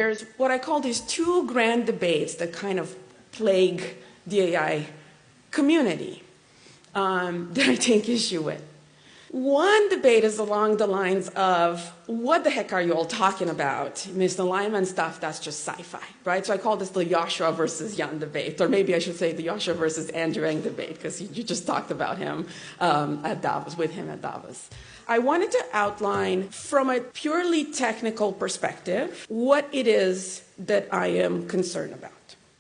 There's what I call these two grand debates that kind of plague the AI community that I take issue with. One debate is along the lines of, what the heck are you all talking about? Misalignment stuff, that's just sci-fi, right? So I call this the Joshua versus Jan debate, or maybe I should say the Joshua versus Andrew Ng debate, because you just talked about him at Davos, with him at Davos. I wanted to outline from a purely technical perspective what it is that I am concerned about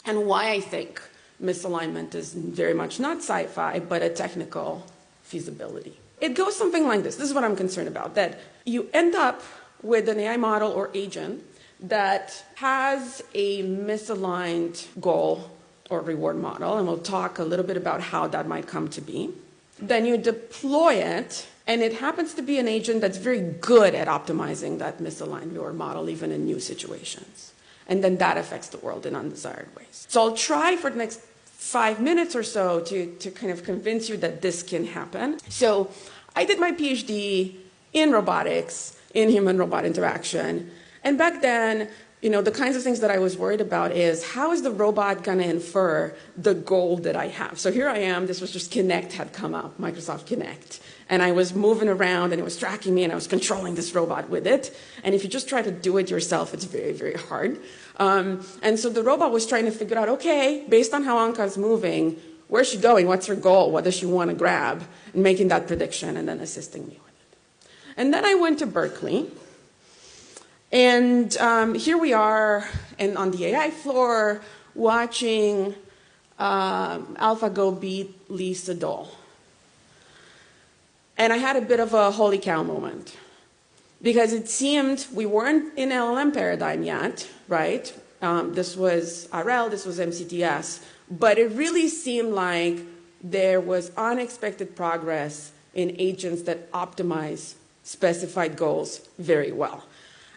and why I think misalignment is very much not sci-fi, but a technical feasibility. It goes something like this. This is what I'm concerned about, that you end up with an AI model or agent that has a misaligned goal or reward model, and we'll talk a little bit about how that might come to be. Then you deploy it, and it happens to be an agent that's very good at optimizing that misaligned reward model, even in new situations. And then that affects the world in undesired ways. So I'll try for the next 5 minutes or so to kind of convince you that this can happen. So I did my PhD in robotics, in human-robot interaction. And back then, the kinds of things that I was worried about is, how is the robot going to infer the goal that I have? So here I am. This was just Kinect had come up, Microsoft Kinect. And I was moving around, and it was tracking me, and I was controlling this robot with it. And if you just try to do it yourself, it's very, very hard. And so the robot was trying to figure out, okay, based on how Anka's moving, where's she going? What's her goal? What does she want to grab? And making that prediction and then assisting me with it. And then I went to Berkeley. And here we are on the AI floor watching AlphaGo beat Lee Sedol. And I had a bit of a holy cow moment, because it seemed we weren't in LLM paradigm yet, right? This was RL, this was MCTS, but it really seemed like there was unexpected progress in agents that optimize specified goals very well.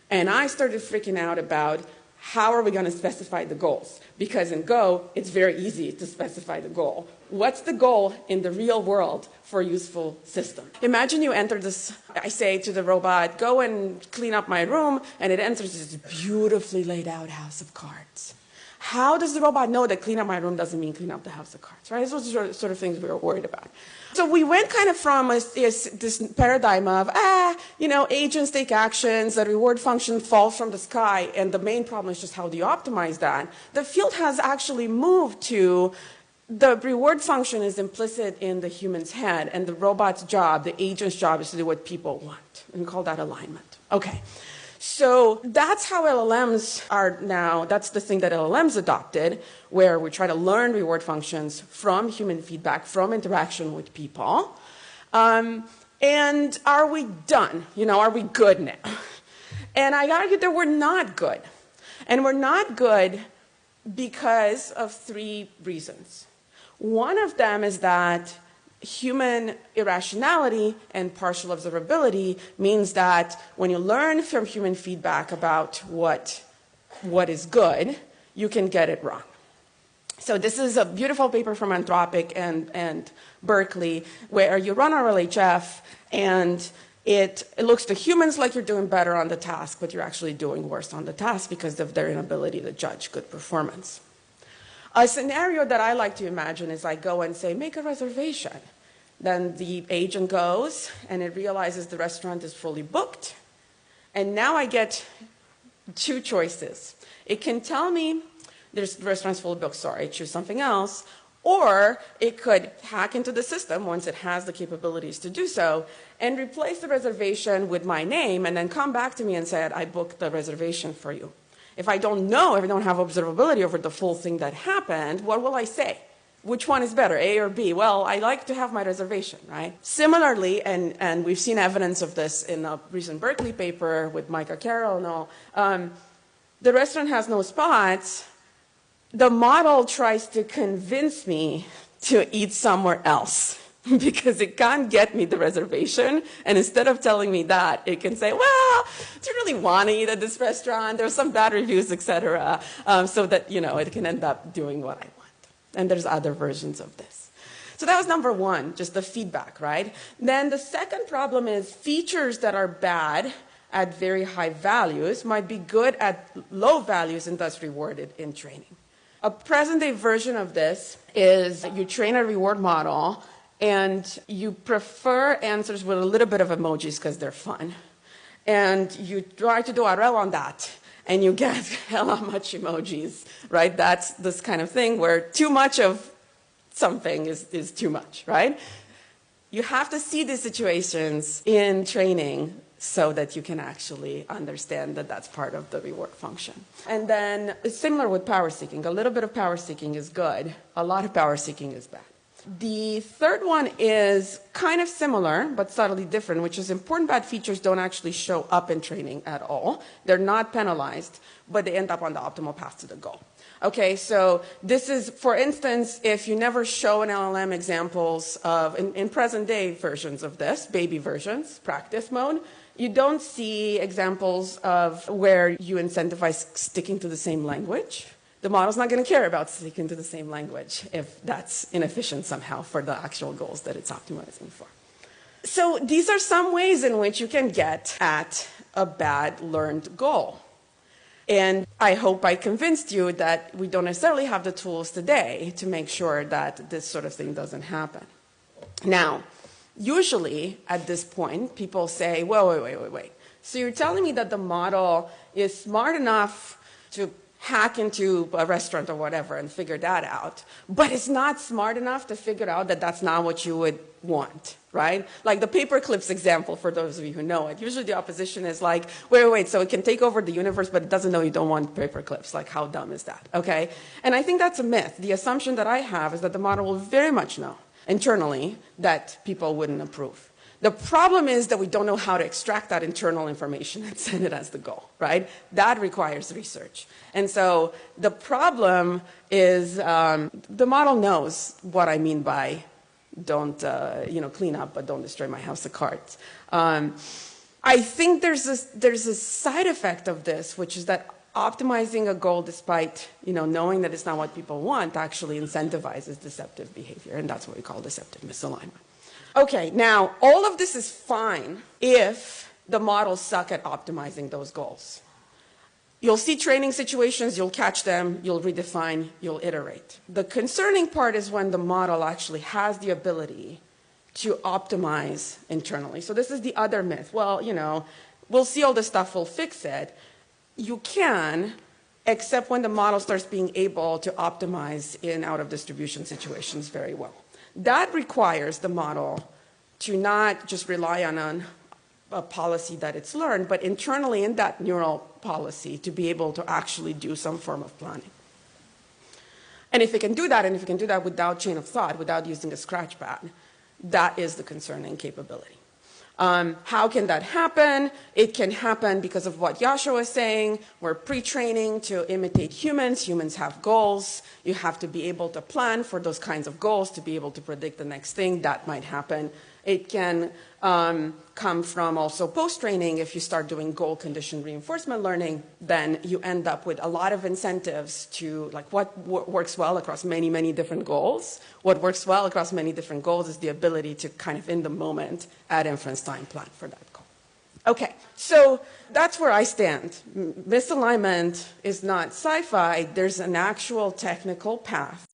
And I started freaking out about, how are we going to specify the goals? Because in Go, it's very easy to specify the goal. What's the goal in the real world for a useful system? Imagine you enter this, I say to the robot, go and clean up my room, and it enters this beautifully laid out house of cards. How does the robot know that clean up my room doesn't mean clean up the house of cards, right? Those are the sort of things we were worried about. So we went kind of from this paradigm of, agents take actions, the reward function falls from the sky, and the main problem is just how do you optimize that. The field has actually moved to, the reward function is implicit in the human's head, and the robot's job, the agent's job, is to do what people want. And we call that alignment. Okay. So that's how LLMs are now. That's the thing that LLMs adopted, where we try to learn reward functions from human feedback, from interaction with people. And are we done? Are we good now? And I argued that we're not good. And we're not good because of 3 reasons. One of them is that human irrationality and partial observability means that when you learn from human feedback about what is good, you can get it wrong. So this is a beautiful paper from Anthropic and Berkeley, where you run RLHF, and it looks to humans like you're doing better on the task, but you're actually doing worse on the task because of their inability to judge good performance. A scenario that I like to imagine is I go and say, make a reservation. Then the agent goes, and it realizes the restaurant is fully booked. And now I get 2 choices. It can tell me the restaurant's fully booked, sorry, choose something else. Or it could hack into the system once it has the capabilities to do so and replace the reservation with my name and then come back to me and say, I booked the reservation for you. If I don't know, if I don't have observability over the full thing that happened, what will I say? Which one is better, A or B? Well, I like to have my reservation, right? Similarly, and we've seen evidence of this in a recent Berkeley paper with Micah Carroll and all, the restaurant has no spots. The model tries to convince me to eat somewhere else because it can't get me the reservation. And instead of telling me that, it can say, well, do you really want to eat at this restaurant? There's some bad reviews, et cetera, so that, it can end up doing what I want. And there's other versions of this. So that was number 1, just the feedback, right? Then the second problem is features that are bad at very high values might be good at low values and thus rewarded in training. A present-day version of this is you train a reward model and you prefer answers with a little bit of emojis because they're fun. And you try to do RL on that, and you get hella much emojis, right? That's this kind of thing where too much of something is too much, right? You have to see these situations in training so that you can actually understand that that's part of the reward function. And then it's similar with power seeking. A little bit of power seeking is good. A lot of power seeking is bad. The third one is kind of similar, but subtly different, which is important bad features don't actually show up in training at all. They're not penalized, but they end up on the optimal path to the goal. Okay, so this is, for instance, if you never show an LLM examples of, in present day versions of this, baby versions, practice mode, you don't see examples of where you incentivize sticking to the same language. The model's not going to care about sticking to the same language if that's inefficient somehow for the actual goals that it's optimizing for. So these are some ways in which you can get at a bad learned goal. And I hope I convinced you that we don't necessarily have the tools today to make sure that this sort of thing doesn't happen. Now, usually at this point, people say, well, wait. So you're telling me that the model is smart enough to hack into a restaurant or whatever and figure that out, but it's not smart enough to figure out that that's not what you would want, right? Like the paper clips example, for those of you who know it. Usually the opposition is like, wait, so it can take over the universe, but it doesn't know you don't want paper clips. Like, how dumb is that, okay? And I think that's a myth. The assumption that I have is that the model will very much know internally that people wouldn't approve. The problem is that we don't know how to extract that internal information and send it as the goal, right? That requires research. And so the problem is the model knows what I mean by don't clean up, but don't destroy my house of cards. I think there's a side effect of this, which is that optimizing a goal despite knowing that it's not what people want actually incentivizes deceptive behavior, and that's what we call deceptive misalignment. Okay, now all of this is fine if the models suck at optimizing those goals. You'll see training situations, you'll catch them, you'll redefine, you'll iterate. The concerning part is when the model actually has the ability to optimize internally. So this is the other myth. Well, we'll see all this stuff, we'll fix it. You can, except when the model starts being able to optimize in out-of-distribution situations very well. That requires the model to not just rely on a policy that it's learned, but internally in that neural policy to be able to actually do some form of planning. And if it can do that, and if it can do that without chain of thought, without using a scratchpad, that is the concerning capability. How can that happen? It can happen because of what Yasha was saying. We're pre-training to imitate humans. Humans have goals. You have to be able to plan for those kinds of goals to be able to predict the next thing that might happen. It can come from also post-training. If you start doing goal condition reinforcement learning, then you end up with a lot of incentives to what works well across many, many different goals. What works well across many different goals is the ability to kind of in the moment add inference time plan for that goal. Okay, so that's where I stand. Misalignment is not sci-fi. There's an actual technical path